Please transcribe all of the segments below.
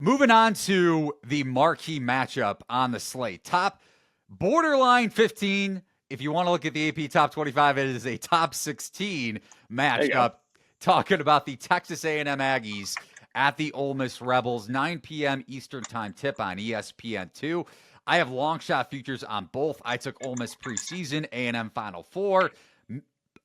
Moving on to the marquee matchup on the slate. Top borderline 15. If you want to look at the AP Top 25, it is a top 16 matchup. Talking about the Texas A&M Aggies at the Ole Miss Rebels, 9 p.m. Eastern Time tip on ESPN2. I have long shot futures on both. I took Ole Miss preseason, A&M Final Four,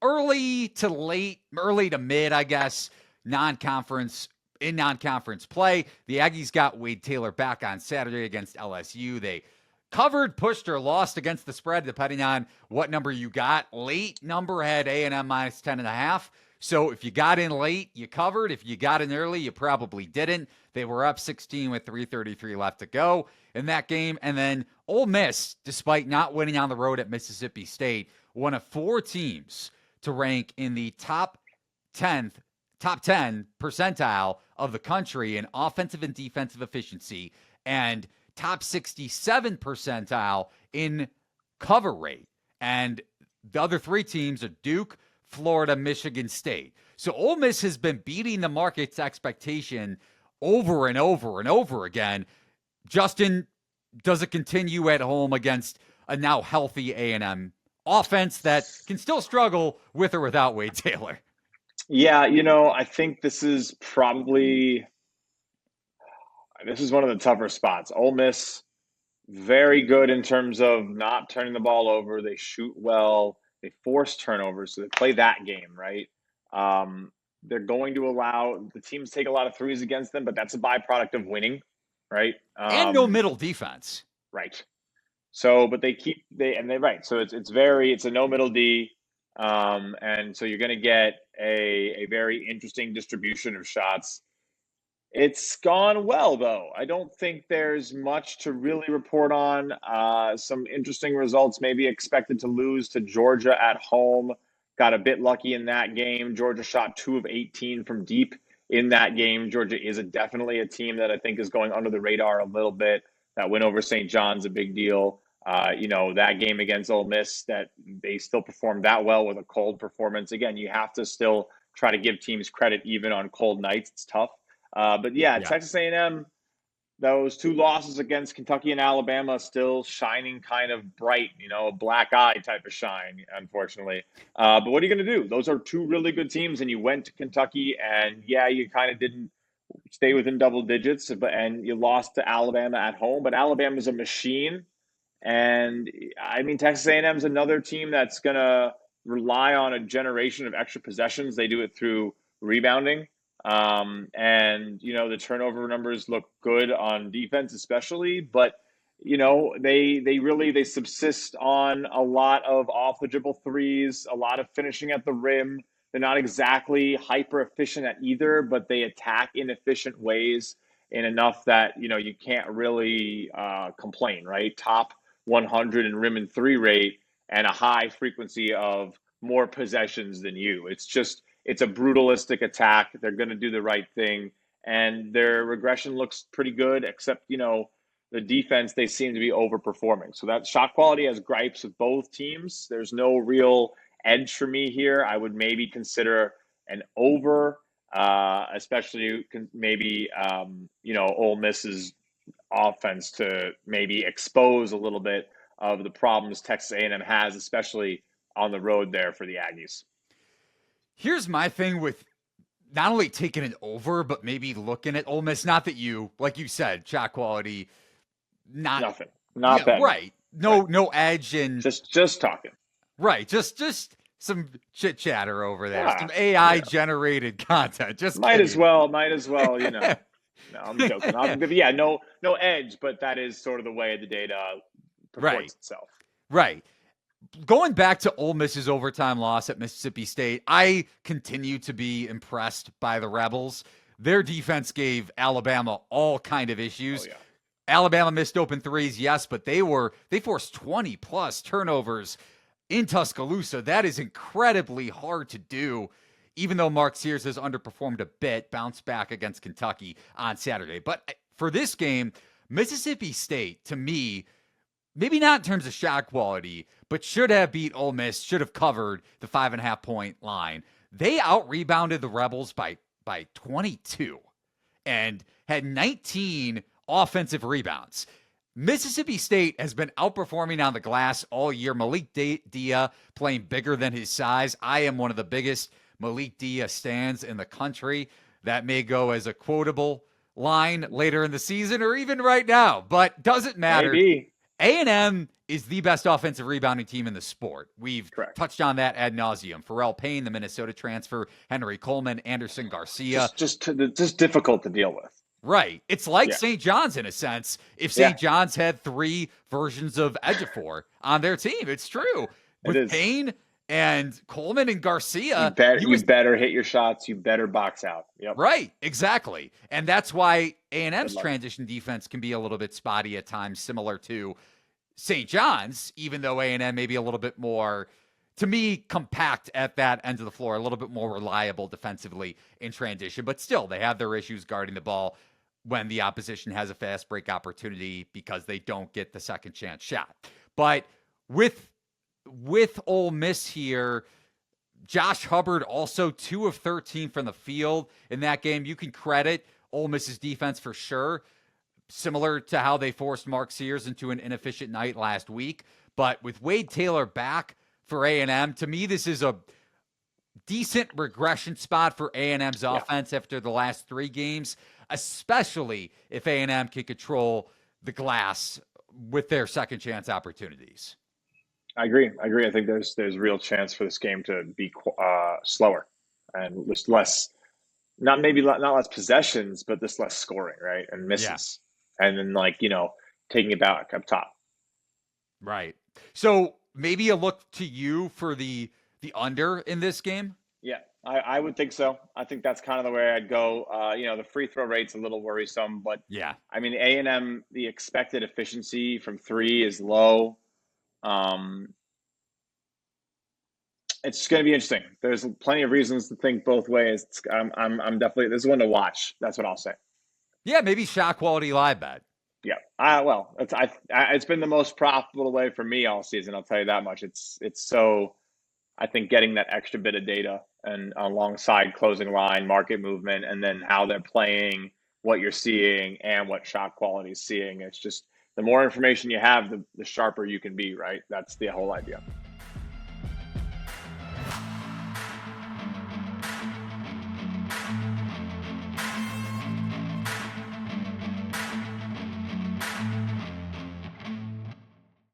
early to mid, I guess, non-conference play. The Aggies got Wade Taylor back on Saturday against LSU. They covered, pushed, or lost against the spread, depending on what number you got. Late number had A&M minus 10.5. So if you got in late, you covered. If you got in early, you probably didn't. They were up 16 with 3:33 left to go in that game. And then Ole Miss, despite not winning on the road at Mississippi State, one of 4 teams to rank in the top 10 percentile of the country in offensive and defensive efficiency, and top 67 percentile in cover rate. And the other 3 teams are Duke, Florida, Michigan State. So Ole Miss has been beating the market's expectation over and over and over again. Justin, does it continue at home against a now healthy A&M offense that can still struggle with or without Wade Taylor? Yeah, I think this is one of the tougher spots. Ole Miss, very good in terms of not turning the ball over. They shoot well. They force turnovers, so they play that game, right? They're going to allow the teams take a lot of threes against them, but that's a byproduct of winning, right? And no middle defense. Right. So, but right. So it's a no middle D. And so you're going to get a very interesting distribution of shots. It's gone well, though. I don't think there's much to really report on. Some interesting results, maybe expected to lose to Georgia at home. Got a bit lucky in that game. Georgia shot 2 of 18 from deep in that game. Georgia is definitely a team that I think is going under the radar a little bit. That win over St. John's a big deal. That game against Ole Miss, that they still performed that well with a cold performance. Again, you have to still try to give teams credit even on cold nights. It's tough. But Texas A&M, those 2 losses against Kentucky and Alabama still shining kind of bright, a black eye type of shine, unfortunately. But what are you going to do? Those are 2 really good teams, and you went to Kentucky, and you kind of didn't stay within double digits, and you lost to Alabama at home. But Alabama's a machine, and I mean, Texas A&M is another team that's going to rely on a generation of extra possessions. They do it through rebounding. The turnover numbers look good on defense, especially, but they subsist on a lot of off the dribble threes, a lot of finishing at the rim. They're not exactly hyper efficient at either, but they attack in efficient ways in enough that, you can't really complain, right? Top 100 in rim and 3 rate and a high frequency of more possessions than you. It's a brutalistic attack. They're going to do the right thing. And their regression looks pretty good, except, the defense, they seem to be overperforming. So that shot quality has gripes with both teams. There's no real edge for me here. I would maybe consider an over, especially maybe, Ole Miss's offense to maybe expose a little bit of the problems Texas A&M has, especially on the road there for the Aggies. Here's my thing with not only taking it over, but maybe looking at Ole Miss. Not that like you said, shot quality, not bad. Right. No edge, and just talking. Right. Just some chit chatter over there. Some AI generated content. Just might as well. No, I'm joking. No edge, but that is sort of the way the data purports itself. Right. Going back to Ole Miss's overtime loss at Mississippi State, I continue to be impressed by the Rebels. Their defense gave Alabama all kind of issues. Alabama missed open threes, yes, but they forced 20 plus turnovers in Tuscaloosa. That is incredibly hard to do, even though Mark Sears has underperformed a bit, bounced back against Kentucky on Saturday. But for this game, Mississippi State, to me, maybe not in terms of shot quality, but should have beat Ole Miss, should have covered the 5.5 point line. They out-rebounded the Rebels by 22. and had 19 offensive rebounds. Mississippi State has been outperforming on the glass all year. Malik Dia playing bigger than his size. I am one of the biggest Malik Dia stands in the country. That may go as a quotable line later in the season or even right now, but doesn't matter. Maybe. A&M is the best offensive rebounding team in the sport. We've touched on that ad nauseum. Pharrell Payne, the Minnesota transfer, Henry Coleman, Anderson Garcia. Just difficult to deal with. Right. It's like St. John's in a sense. If St. John's had 3 versions of Ejiofor on their team, it's true. With Payne and Coleman and Garcia, you better hit your shots. You better box out. Yep. Right. Exactly. And that's why A&M's transition defense can be a little bit spotty at times, similar to St. John's, even though A&M may be a little bit more, to me, compact at that end of the floor, a little bit more reliable defensively in transition. But still, they have their issues guarding the ball when the opposition has a fast break opportunity because they don't get the second chance shot. But with Ole Miss here, Josh Hubbard also 2 of 13 from the field in that game. You can credit Ole Miss's defense for sure, similar to how they forced Mark Sears into an inefficient night last week. But with Wade Taylor back for A&M, to me, this is a decent regression spot for A&M's offense after the last 3 games, especially if A&M can control the glass with their second chance opportunities. I agree. I think there's real chance for this game to be slower and just less, not less possessions, but just less scoring, right? And misses. And then taking it back up top. Right. So maybe a look to you for the under in this game? Yeah, I would think so. I think that's kind of the way I'd go. The free throw rate's a little worrisome, but I mean, A&M, the expected efficiency from 3 is low. It's going to be interesting. There's plenty of reasons to think both ways. I'm definitely, this is one to watch. That's what I'll say. Yeah, maybe shot quality live bet. Yeah. It's been the most profitable way for me all season. I'll tell you that much. It's so, I think getting that extra bit of data and alongside closing line, market movement, and then how they're playing, what you're seeing, and what shot quality is seeing. It's just the more information you have, the sharper you can be, right? That's the whole idea.